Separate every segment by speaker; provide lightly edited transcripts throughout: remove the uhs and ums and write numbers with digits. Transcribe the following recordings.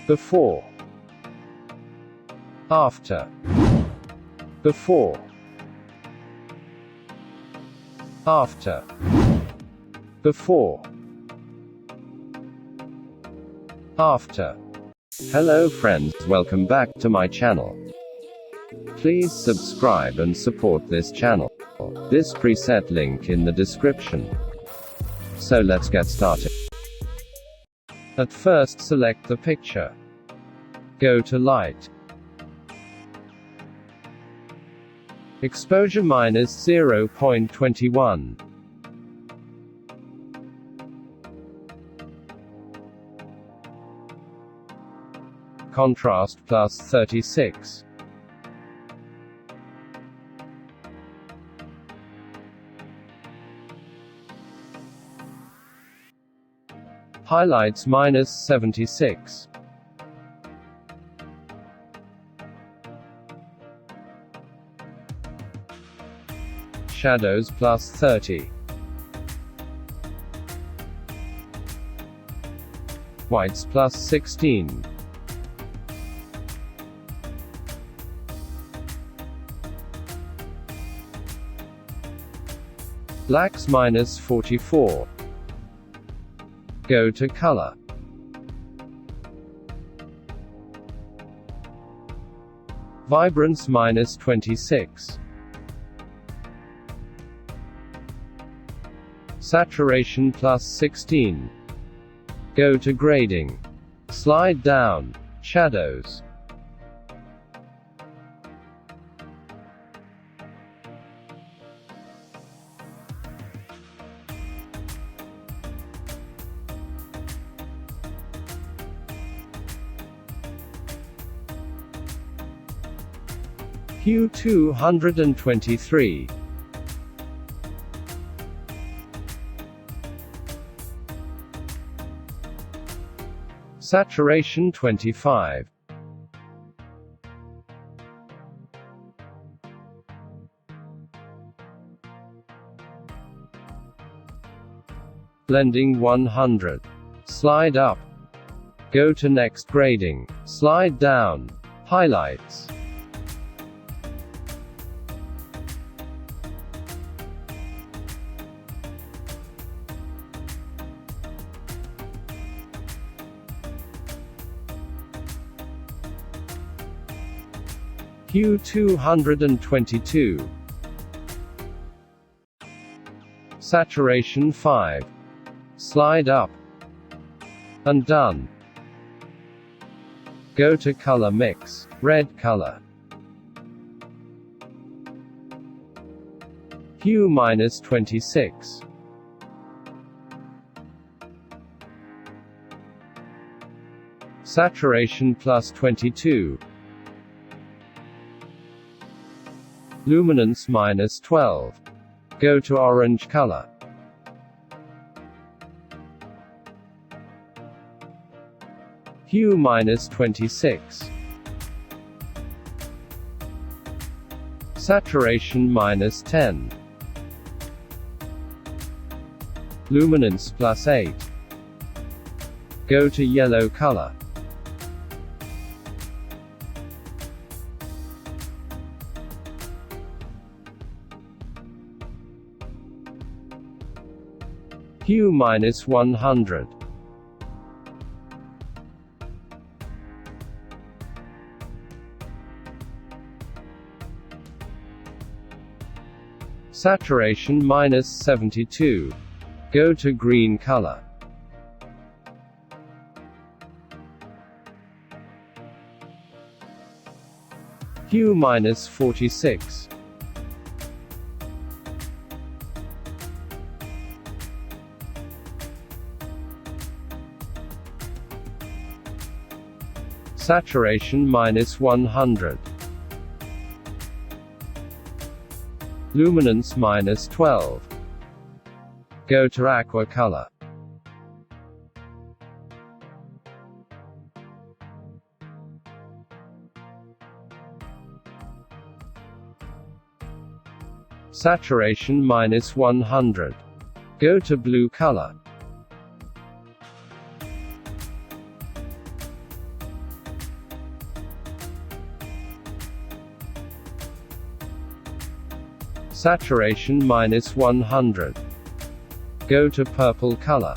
Speaker 1: before, after, before, after, before, after. Hello friends, welcome back to my channel. Please subscribe and support this channel. This preset link in the description. So let's get started. At first select the picture. Go to Light. Exposure -0.21. Contrast +36. Highlights -76. Shadows +30. Whites +16. Blacks -44. Go to color. Vibrance -26. Saturation +16. Go to grading. Slide down. Shadows. Hue 223. Saturation 25. Blending 100. Slide up. Go to next grading. Slide down. Highlights. Hue 222. Saturation 5. Slide up. And done. Go to color mix. Red color. Hue -26. Saturation +22. Luminance -12. Go to orange color. Hue -26. Saturation -10. Luminance +8. Go to yellow color. Hue -100. Saturation -72. Go to green color. Hue -46. Saturation -100. Luminance -12. Go to aqua color. Saturation -100. Go to blue color. Saturation -100. Go to purple color.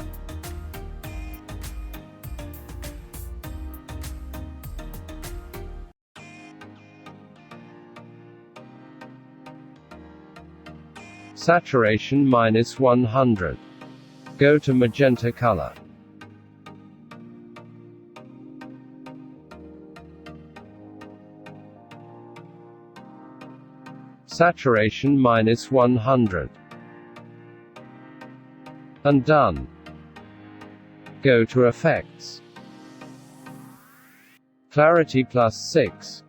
Speaker 1: Saturation -100. Go to magenta color. Saturation -100. And done. Go to effects. Clarity +6.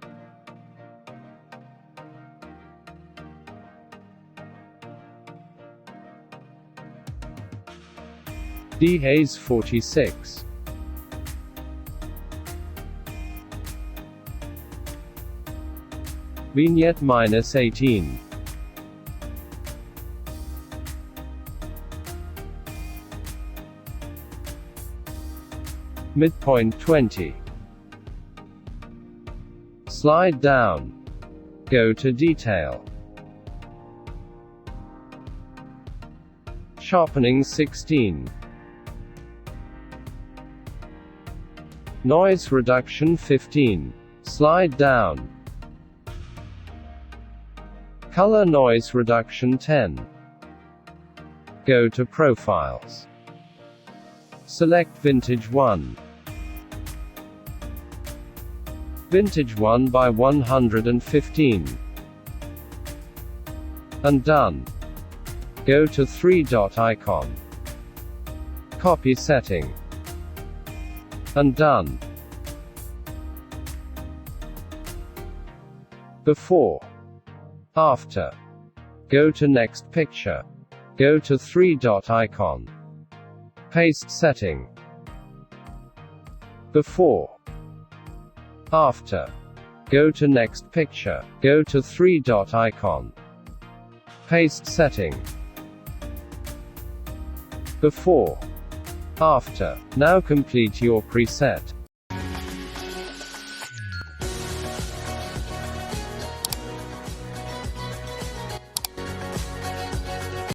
Speaker 1: Dehaze 46. Vignette -18. Midpoint 20. Slide down. Go to detail. Sharpening 16. Noise reduction 15. Slide down. Color noise reduction 10. Go to profiles. Select Vintage 1. Vintage 1 by 115. And done. Go to 3-dot icon. Copy setting. And done. Before. After. Go to next picture. Go to 3-dot icon. Paste setting. Before. After. Go to next picture. Go to 3-dot icon. Paste setting. Before. After. Now complete your preset.